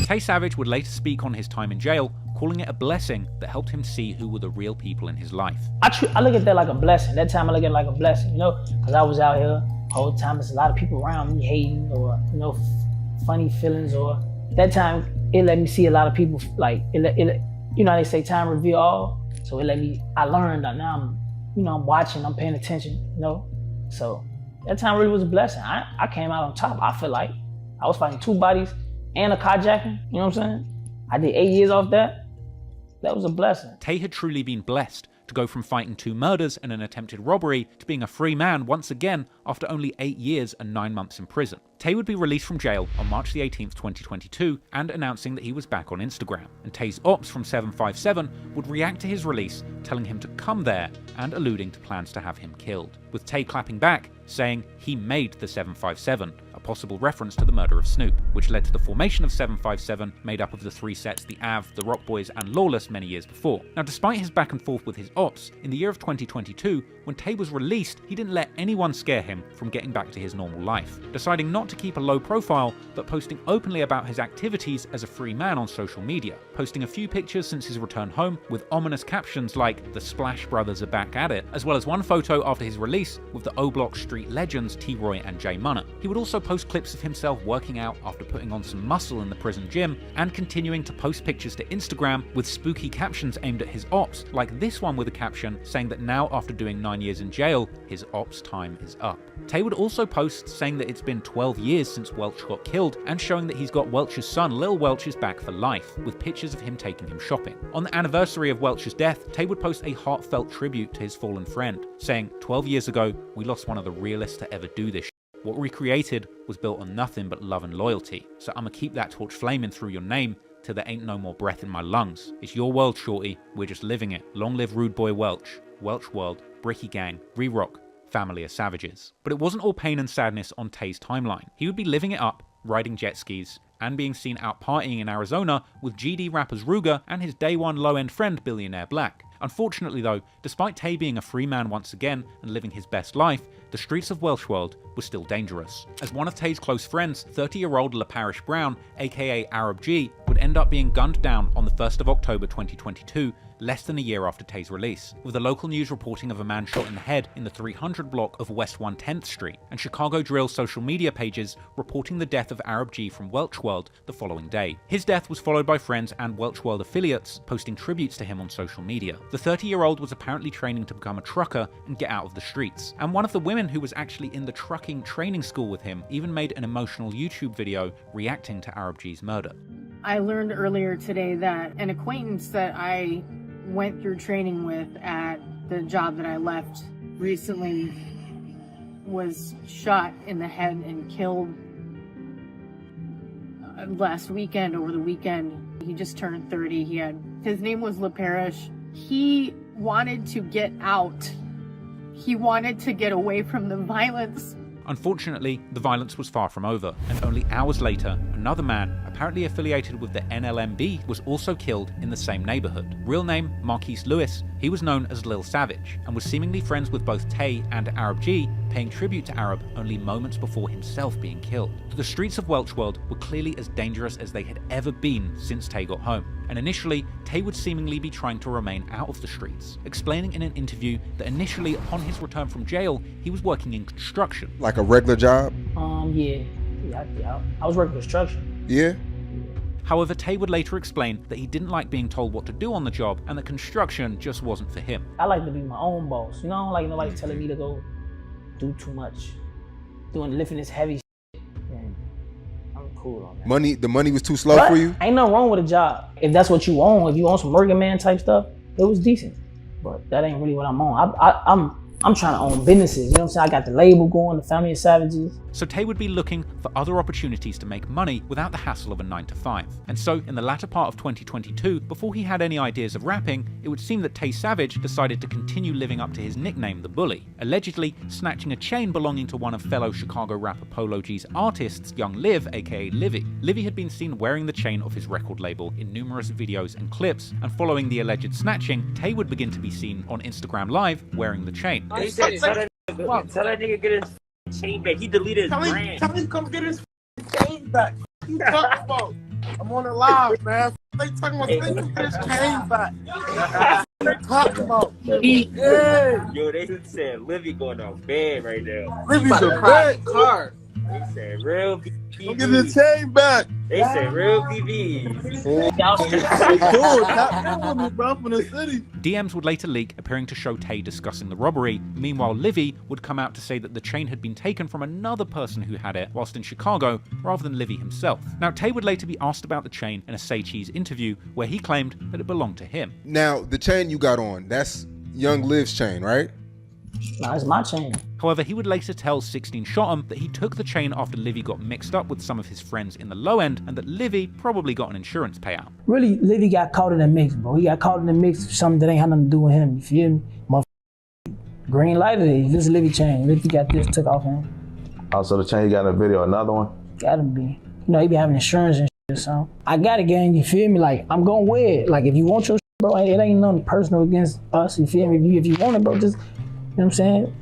Tay Savage would later speak on his time in jail, calling it a blessing that helped him see who were the real people in his life. I look at that like a blessing. That time I look at it like a blessing, you know, because I was out here the whole time. There's a lot of people around me hating or, you know, funny feelings. Or that time it let me see a lot of people, like, you know, they say time reveal all. So I learned that now I'm watching, I'm paying attention, you know. So that time really was a blessing. I came out on top. I feel like I was fighting 2 bodies and a carjacking, you know what I'm saying? I did 8 years off that. That was a blessing. Tay had truly been blessed to go from fighting 2 murders and an attempted robbery to being a free man once again after only 8 years and 9 months in prison. Tay would be released from jail on March the 18th, 2022, and announcing that he was back on Instagram. And Tay's ops from 757 would react to his release, telling him to come there and alluding to plans to have him killed, with Tay clapping back, saying he made the 757, a possible reference to the murder of Snoop, which led to the formation of 757, made up of the 3 sets, the Av, the Rock Boys, and Lawless many years before. Now, despite his back and forth with his ops, in the year of 2022, when Tay was released, he didn't let anyone scare him from getting back to his normal life, deciding not to keep a low profile, but posting openly about his activities as a free man on social media, posting a few pictures since his return home with ominous captions like "The Splash Brothers are back at it," as well as one photo after his release with the O-Block street legends T-Roy and Jay Munner. He would also post clips of himself working out after putting on some muscle in the prison gym, and continuing to post pictures to Instagram with spooky captions aimed at his ops, like this one with a caption saying that now after doing 9 years in jail, his ops time is up. Tay would also post saying that it's been 12 years since Welch got killed, and showing that he's got Welch's son Lil Welch's back for life, with pictures of him taking him shopping. On the anniversary of Welch's death, Tay would post a heartfelt tribute to his fallen friend, saying, "12 years ago, we lost one of the realest to ever do this. What we created was built on nothing but love and loyalty, so I'ma keep that torch flaming through your name till there ain't no more breath in my lungs. It's your world, shorty, we're just living it. Long live Rude Boy Welch, Welch World, Bricky Gang, Re-Rock, Family of Savages." But it wasn't all pain and sadness on Tay's timeline. He would be living it up, riding jet skis, and being seen out partying in Arizona with GD rappers Ruger and his day one low-end friend Billionaire Black. Unfortunately though, despite Tay being a free man once again and living his best life, the streets of Welch World were still dangerous, as one of Tay's close friends, 30-year-old LaParish Brown, aka Arab G, would end up being gunned down on the 1st of October 2022, less than a year after Tay's release, with the local news reporting of a man shot in the head in the 300 block of West 110th Street, and Chicago Drill's social media pages reporting the death of Arab G from Welch World the following day. His death was followed by friends and Welch World affiliates posting tributes to him on social media. The 30-year-old was apparently training to become a trucker and get out of the streets, and one of the women who was actually in the trucking training school with him even made an emotional YouTube video reacting to Arab G's murder. I learned earlier today that an acquaintance that I went through training with at the job that I left recently was shot in the head and killed last weekend, over the weekend. He just turned 30. His name was LaParish. He wanted to get out. He wanted to get away from the violence. Unfortunately, the violence was far from over, and only hours later, another man, apparently affiliated with the NLMB, was also killed in the same neighborhood. Real name, Marquise Lewis, he was known as Lil Savage, and was seemingly friends with both Tay and Arab G, paying tribute to Arab only moments before himself being killed. The streets of Welch World were clearly as dangerous as they had ever been since Tay got home, and initially, Tay would seemingly be trying to remain out of the streets, explaining in an interview that initially, upon his return from jail, he was working in construction. Like a regular job? Yeah, I was working construction. Yeah? However, Tay would later explain that he didn't like being told what to do on the job, and that construction just wasn't for him. I like to be my own boss, you know, I don't like nobody telling me to go do too much, lifting this heavy shit, and I'm cool on that. The money was too slow for you? Ain't nothing wrong with a job. If that's what you want, if you want some working man type stuff, it was decent. But that ain't really what I'm on. I'm trying to own businesses, you know what I'm saying? I got the label going, the Family of Savages. So Tay would be looking for other opportunities to make money without the hassle of a 9-to-5. And so, in the latter part of 2022, before he had any ideas of rapping, it would seem that Tay Savage decided to continue living up to his nickname, the Bully, allegedly snatching a chain belonging to one of fellow Chicago rapper Polo G's artists, Young Liv, aka Livy. Livy had been seen wearing the chain off his record label in numerous videos and clips, and following the alleged snatching, Tay would begin to be seen on Instagram Live wearing the chain. He said, tell that nigga get his chain back. He deleted his brand. Tell him come get his chain back. What you talking about? I'm on the live, man. They talking about Snitch came back. They talking about yeah. Yo, they said Livy going on bad right now. Livy's a bad car. They said real Don't get the BBs. chain back. They said real BBs. Y'all Cool, tap in with me, bro, from the city. DMs would later leak appearing to show Tay discussing the robbery. Meanwhile, Livy would come out to say that the chain had been taken from another person who had it whilst in Chicago, rather than Livy himself. Now, Tay would later be asked about the chain in a Say Cheese interview, where he claimed that it belonged to him. Now, the chain you got on, that's Young Liv's chain, right? No, it's my chain. However, he would later tell 16 Shot 'em that he took the chain after Livy got mixed up with some of his friends in the low end, and that Livy probably got an insurance payout. Really, Livy got caught in the mix, bro. He got caught in the mix for something that ain't had nothing to do with him. You feel me? Green lighted it. This is Livy chain. Livy got this took off him. Also, the chain you got in the video, another one? Gotta be. You know, he be having insurance and shit, so. I got it, gang. You feel me? Like, I'm gonna wear it. Like, if you want your shit, bro, it ain't nothing personal against us. You feel me? If you want it, bro, just, you know what I'm saying?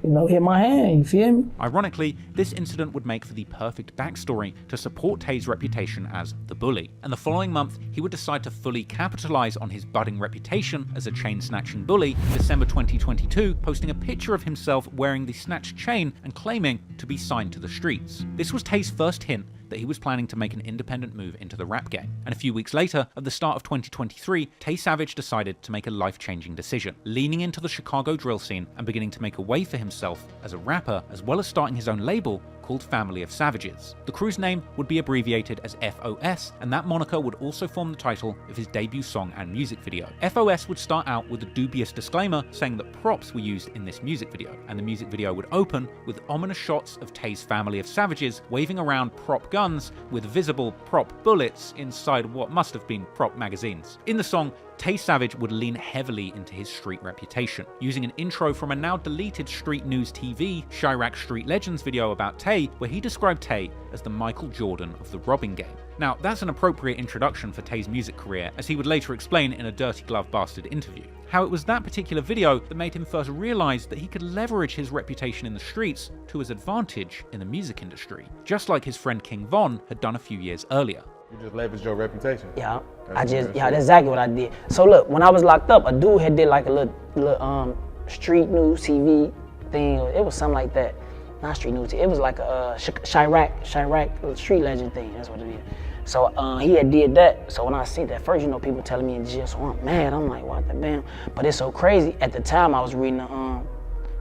You know, hit my hand, you feel me? Ironically, this incident would make for the perfect backstory to support Tay's reputation as the bully. And the following month, he would decide to fully capitalize on his budding reputation as a chain-snatching bully in December 2022, posting a picture of himself wearing the snatched chain and claiming to be signed to the streets. This was Tay's first hint that he was planning to make an independent move into the rap game. And a few weeks later, at the start of 2023, Tay Savage decided to make a life-changing decision, leaning into the Chicago drill scene and beginning to make a way for himself as a rapper, as well as starting his own label called Family of Savages. The crew's name would be abbreviated as FOS, and that moniker would also form the title of his debut song and music video. FOS would start out with a dubious disclaimer saying that props were used in this music video, and the music video would open with ominous shots of Tay's Family of Savages waving around prop guns with visible prop bullets inside what must have been prop magazines. In the song, Tay Savage would lean heavily into his street reputation, using an intro from a now deleted Street News TV Chirac Street Legends video about Tay, where he described Tay as the Michael Jordan of the robbing game. Now, that's an appropriate introduction for Tay's music career, as he would later explain in a Dirty Glove Bastard interview. How it was that particular video that made him first realize that he could leverage his reputation in the streets to his advantage in the music industry, just like his friend King Von had done a few years earlier. You just leveraged your reputation. Yeah, that's exactly what I did. So look, when I was locked up, a dude had did like a little Street News TV thing. It was something like that. Not Street News, it was like a Chirac Street Legend thing, that's what it is. So he had did that. So when I see that first, you know, people telling me in jail, so I'm mad. I'm like, what the damn? But it's so crazy. At the time, I was reading the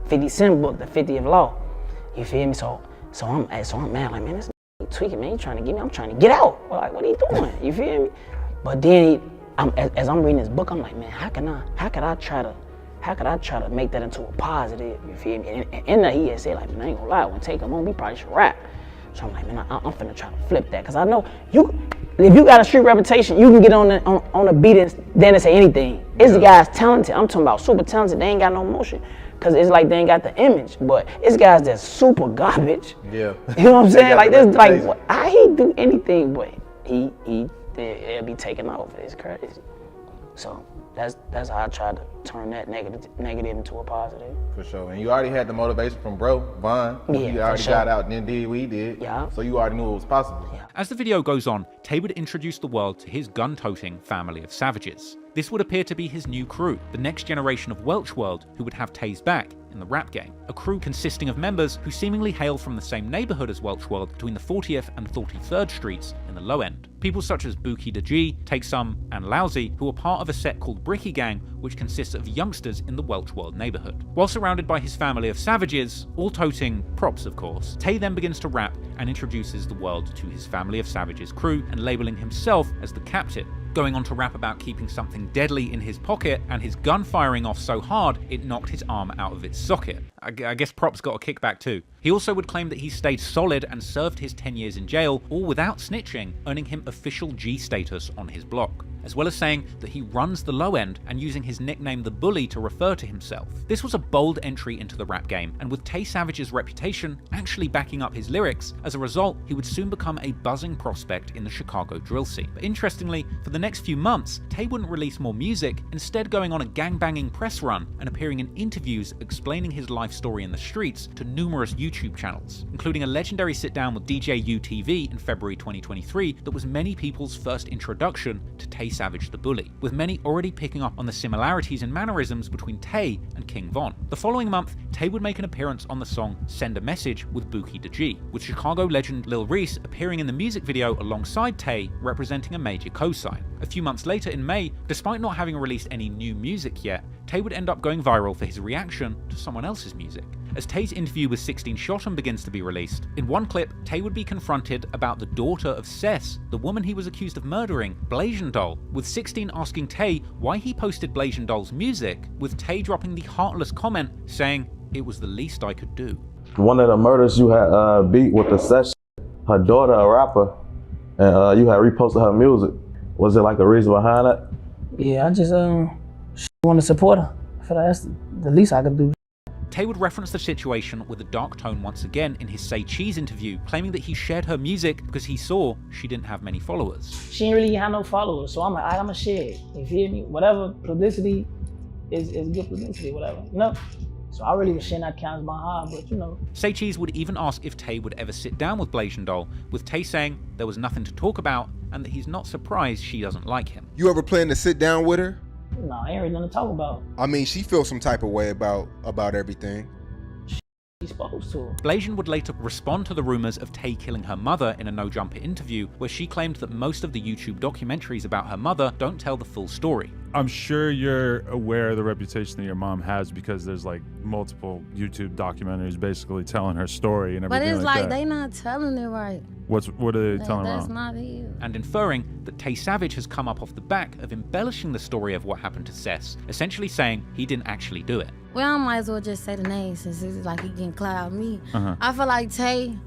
50 Cent book, The 50th Law. You feel me? So I'm mad, like, man, this tweaking, man, you trying to get me? I'm trying to get out. Like, what are you doing? You feel me? But then as I'm reading this book, I'm like, man, how could I try to make that into a positive? You feel me? And in there, he had said, like, man, I ain't gonna lie, when Take him on, we probably should rap. So I'm like, man, I'm finna try to flip that, cause I know if you got a street reputation, you can get on a beat and then say anything. It's the guys talented. I'm talking about super talented. They ain't got no motion. Cause it's like they ain't got the image, but it's guys that's super garbage. Yeah. You know what I'm saying? Like this, like what, he do anything, but it'll be taken off. It's crazy. So that's how I tried to turn that negative into a positive. For sure. And you already had the motivation from bro, Von. Yeah, he already got out and then did what he did. Yeah. So you already knew it was possible. Yeah. As the video goes on, Tay would introduce the world to his gun-toting Family of Savages. This would appear to be his new crew, the next generation of Welch World who would have Tay's back in the rap game. A crew consisting of members who seemingly hail from the same neighborhood as Welch World between the 40th and 43rd Streets in the low end. People such as Buki Da G, Take Some, and Lousy, who are part of a set called Bricky Gang, which consists of youngsters in the Welch World neighborhood. While surrounded by his family of savages, all toting props of course, Tay then begins to rap and introduces the world to his Family of Savages crew and labeling himself as the captain, going on to rap about keeping something deadly in his pocket and his gun firing off so hard it knocked his arm out of its socket. I guess props got a kickback too. He also would claim that he stayed solid and served his 10 years in jail, all without snitching, earning him official G status on his block. as well as saying that he runs the low end and using his nickname The Bully to refer to himself. This was a bold entry into the rap game, and with Tay Savage's reputation actually backing up his lyrics, as a result, he would soon become a buzzing prospect in the Chicago drill scene. But interestingly, for the next few months, Tay wouldn't release more music, instead going on a gangbanging press run and appearing in interviews explaining his life story in the streets to numerous YouTube channels, including a legendary sit-down with DJ UTV in February 2023 that was many people's first introduction to Tay Savage the Bully, with many already picking up on the similarities and mannerisms between Tay and King Von. The following month, Tay would make an appearance on the song Send a Message with Bookie DeG, with Chicago legend Lil Reese appearing in the music video alongside Tay, representing a major cosign. A few months later in May, despite not having released any new music yet, Tay would end up going viral for his reaction to someone else's music. As Tay's interview with 16 Shot'em begins to be released, in one clip, Tay would be confronted about the daughter of Cess, the woman he was accused of murdering, Blasian Doll, with 16 asking Tay why he posted Blasian Doll's music, with Tay dropping the heartless comment saying, "It was the least I could do." One of the murders you had beat with the session, her daughter a rapper, and you had reposted her music. Was it like a reason behind that? Yeah, I just want to support her. I feel like that's the least I could do. Tay would reference the situation with a dark tone once again in his Say Cheese interview, claiming that he shared her music because he saw she didn't have many followers. She ain't really have no followers, so I'm like, I'm a share it. You feel me? Whatever publicity is good publicity, whatever, you know? So I really was sharing that counts my heart, but you know. Say Cheese would even ask if Tay would ever sit down with Blasian Doll, with Tay saying there was nothing to talk about and that he's not surprised she doesn't like him. You ever plan to sit down with her? No, I ain't really nothing to talk about. I mean, she feels some type of way about everything. She's supposed to. Blasian would later respond to the rumors of Tay killing her mother in a No Jumper interview, where she claimed that most of the YouTube documentaries about her mother don't tell the full story. I'm sure you're aware of the reputation that your mom has because there's like multiple YouTube documentaries basically telling her story and everything. But it's like like they not telling it right. What are they telling her That's wrong? not it. And inferring that Tay Savage has come up off the back of embellishing the story of what happened to Cess, essentially saying he didn't actually do it. Well, I might as well just say the name since it's like he getting clout out of me. I feel like Tay,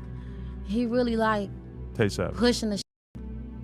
he really like Tay Savage. pushing the shit.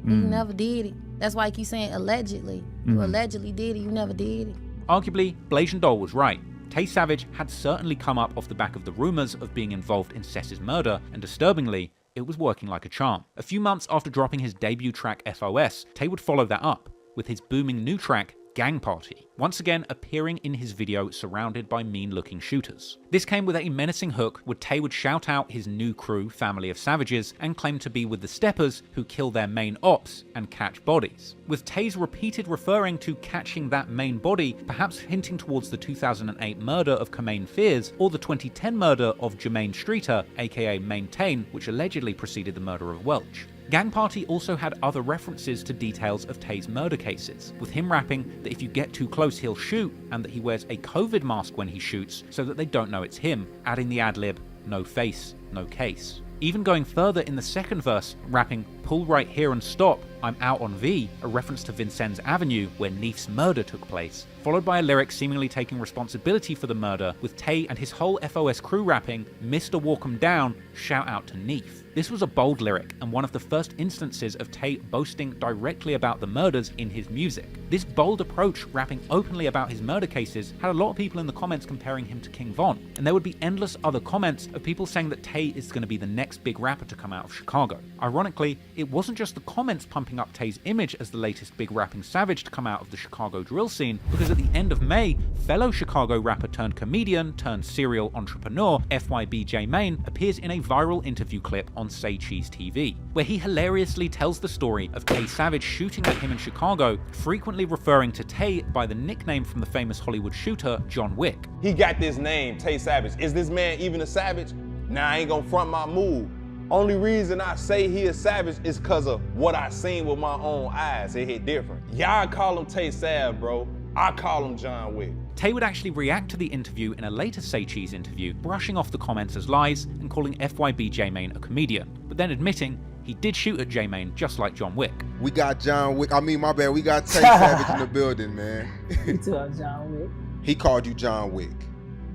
He never did it. That's why I keep saying allegedly. You allegedly did it, you never did it. Arguably, Blasian Doll was right. Tay Savage had certainly come up off the back of the rumors of being involved in Cess's murder, and disturbingly, it was working like a charm. A few months after dropping his debut track FOS, Tay would follow that up with his booming new track Gang Party, once again appearing in his video surrounded by mean-looking shooters. This came with a menacing hook where Tay would shout out his new crew, Family of Savages, and claim to be with the Steppers who kill their main ops and catch bodies, with Tay's repeated referring to catching that main body perhaps hinting towards the 2008 murder of Kamain Fears or the 2010 murder of Jermaine Streeter, aka Maintain, which allegedly preceded the murder of Welch. Gang Party also had other references to details of Tay's murder cases, with him rapping that if you get too close he'll shoot, and that he wears a COVID mask when he shoots so that they don't know it's him, adding the ad-lib, "no face, no case." Even going further in the second verse, rapping "pull right here and stop, I'm out on V," a reference to Vincennes Avenue where Neef's murder took place, followed by a lyric seemingly taking responsibility for the murder, with Tay and his whole FOS crew rapping "Mr. Walk 'em down, shout out to Neef." This was a bold lyric, and one of the first instances of Tay boasting directly about the murders in his music. This bold approach, rapping openly about his murder cases, had a lot of people in the comments comparing him to King Von, and there would be endless other comments of people saying that Tay is going to be the next big rapper to come out of Chicago. Ironically, it wasn't just the comments pumping up Tay's image as the latest big rapping savage to come out of the Chicago drill scene, because at the end of May, fellow Chicago rapper turned comedian turned serial entrepreneur FYB J-Mane appears in a viral interview clip on Say Cheese TV, where he hilariously tells the story of Tay Savage shooting at him in Chicago, frequently referring to Tay by the nickname from the famous Hollywood shooter John Wick. He got this name, Tay Savage. Is this man even a savage? Nah, I ain't gonna front my move. Only reason I say he a savage is cause of what I seen with my own eyes. It hit different. Y'all call him Tay Sav, bro. I call him John Wick. Tay would actually react to the interview in a later Say Cheese interview, brushing off the comments as lies and calling FYB J-Mane a comedian, but then admitting he did shoot at J-Mane just like John Wick. We got John Wick. I mean, my bad. We got Tay Savage in the building, man. You told John Wick. He called you John Wick,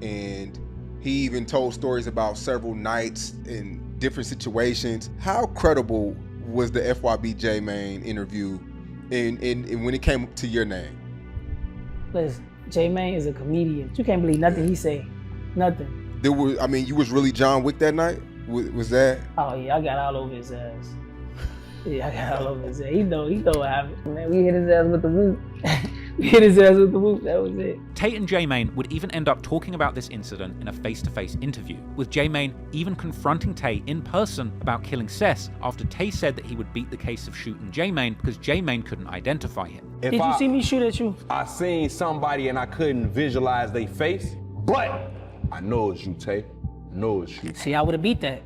and he even told stories about several nights in different situations. How credible was the FYB J-Mane interview And when it came to your name? Listen, J-Mane is a comedian. You can't believe nothing he say. Nothing. You was really John Wick that night? Was that? Oh yeah, I got all over his ass. Yeah, I got all over his ass. He know what happened. Man, we hit his ass with the whoop. That was it. Tate and J-Mane would even end up talking about this incident in a face-to-face interview, with J-Mane even confronting Tay in person about killing Cess after Tay said that he would beat the case of shooting J-Mane because J-Mane couldn't identify him. Did you see me shoot at you? I seen somebody and I couldn't visualize their face, but I know it's you, Tay. I know it's you. See, I would have beat that.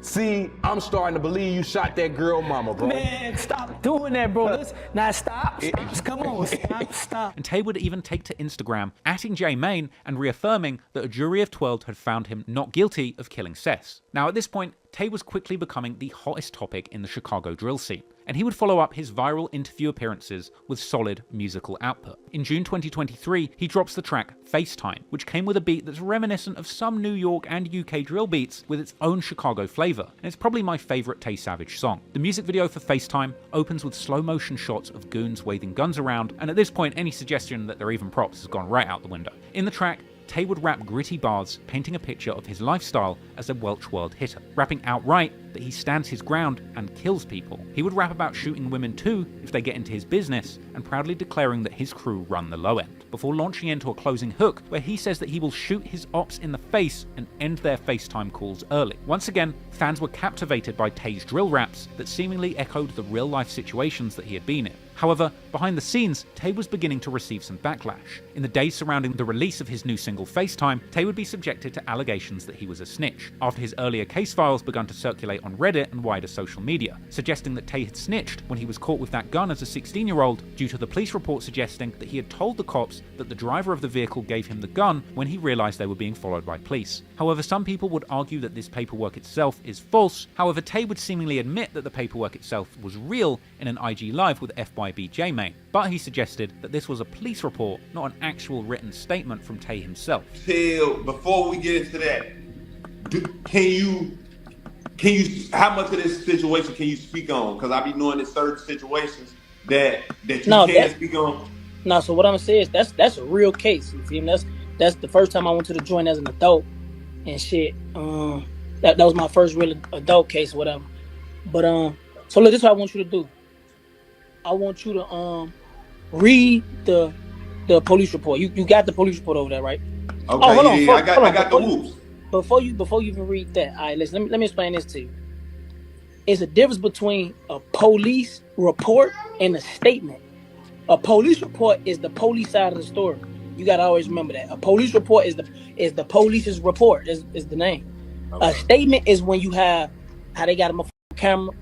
See, I'm starting to believe you shot that girl mama, bro. Man, stop doing that, bro. Now stop. Come on, stop. And Tay would even take to Instagram, atting J-Mane and reaffirming that a jury of 12 had found him not guilty of killing Cess. Now at this point, Tay was quickly becoming the hottest topic in the Chicago drill scene, and he would follow up his viral interview appearances with solid musical output. In June 2023, he drops the track FaceTime, which came with a beat that's reminiscent of some New York and UK drill beats with its own Chicago flavor, and it's probably my favorite Tay Savage song. The music video for FaceTime opens with slow motion shots of goons waving guns around, and at this point any suggestion that they're even props has gone right out the window. In the track, Tay would rap gritty bars, painting a picture of his lifestyle as a Welsh world hitter, rapping outright that he stands his ground and kills people. He would rap about shooting women too if they get into his business, and proudly declaring that his crew run the low end, before launching into a closing hook where he says that he will shoot his ops in the face and end their FaceTime calls early. Once again, fans were captivated by Tay's drill raps that seemingly echoed the real-life situations that he had been in. However, behind the scenes, Tay was beginning to receive some backlash. In the days surrounding the release of his new single FaceTime, Tay would be subjected to allegations that he was a snitch, after his earlier case files begun to circulate on Reddit and wider social media, suggesting that Tay had snitched when he was caught with that gun as a 16-year-old due to the police report suggesting that he had told the cops that the driver of the vehicle gave him the gun when he realized they were being followed by police. However, some people would argue that this paperwork itself is false. However, Tay would seemingly admit that the paperwork itself was real in an IG Live with FYB J-Mane, but he suggested that this was a police report, not an actual written statement from Tay himself. Before we get into that, can you how much of this situation can you speak on? Because I be knowing in certain situations that you can't speak on. No, so what I'm saying is that's a real case. You feel me? That's the first time I went to the joint as an adult and shit. That was my first real adult case or whatever. But so look, this is what I want you to do. I want you to read the police report. You got the police report over there, right? Okay, hold on. I got the whoops. Before you even read that, all right, listen, let me explain this to you. It's a difference between a police report and a statement. A police report is the police side of the story. You gotta always remember that. A police report is the police's report, is the name. Okay. A statement is when you have how they got a camera.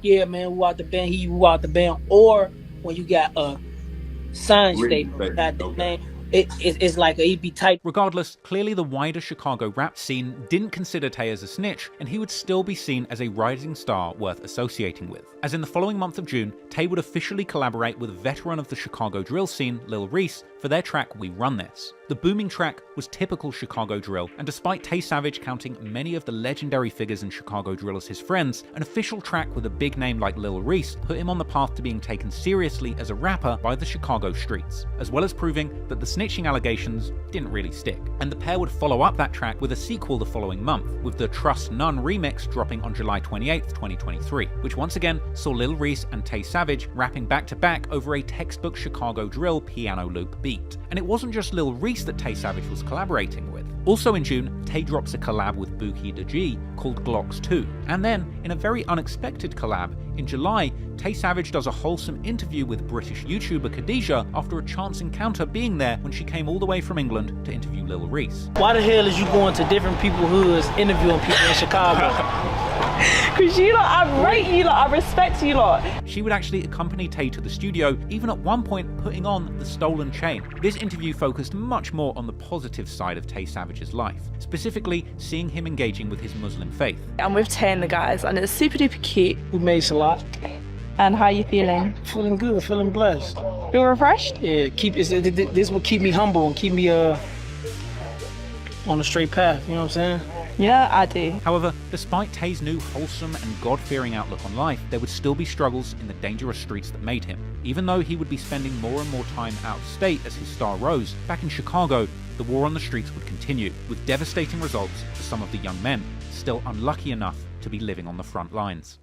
Yeah, man, who out the band, who out the band, or when you got a signed statement, got the name. It's like a EB type. Regardless, clearly the wider Chicago rap scene didn't consider Tay as a snitch, and he would still be seen as a rising star worth associating with. As in the following month of June, Tay would officially collaborate with a veteran of the Chicago drill scene, Lil Reese, for their track We Run This. The booming track was typical Chicago drill, and despite Tay Savage counting many of the legendary figures in Chicago drill as his friends, an official track with a big name like Lil Reese put him on the path to being taken seriously as a rapper by the Chicago streets, as well as proving that the snitching allegations didn't really stick. And the pair would follow up that track with a sequel the following month, with the Trust None remix dropping on July 28th, 2023, which once again saw Lil Reese and Tay Savage rapping back to back over a textbook Chicago drill piano loop beat. And it wasn't just Lil Reese that Tay Savage was collaborating with. Also in June, Tay drops a collab with Buki the G called Glocks 2. And then, in a very unexpected collab, in July, Tay Savage does a wholesome interview with British YouTuber Khadijah after a chance encounter being there when she came all the way from England to interview Lil Reese. Why the hell is you going to different people's hoods interviewing people in Chicago? Because you lot, I rate you lot, I respect you lot. She would actually accompany Tay to the studio, even at one point putting on the stolen chain. This interview focused much more on the positive side of Tay Savage's life, specifically seeing him engaging with his Muslim faith. I'm with Tay and the guys, and it's super duper cute. We made a lot. And how are you feeling? Feeling good, feeling blessed. Feel refreshed? Yeah, this will keep me humble and keep me on the straight path, you know what I'm saying? Yeah, I do. However, despite Tay's new wholesome and God-fearing outlook on life, there would still be struggles in the dangerous streets that made him. Even though he would be spending more and more time out of state as his star rose, back in Chicago, the war on the streets would continue, with devastating results for some of the young men, still unlucky enough to be living on the front lines.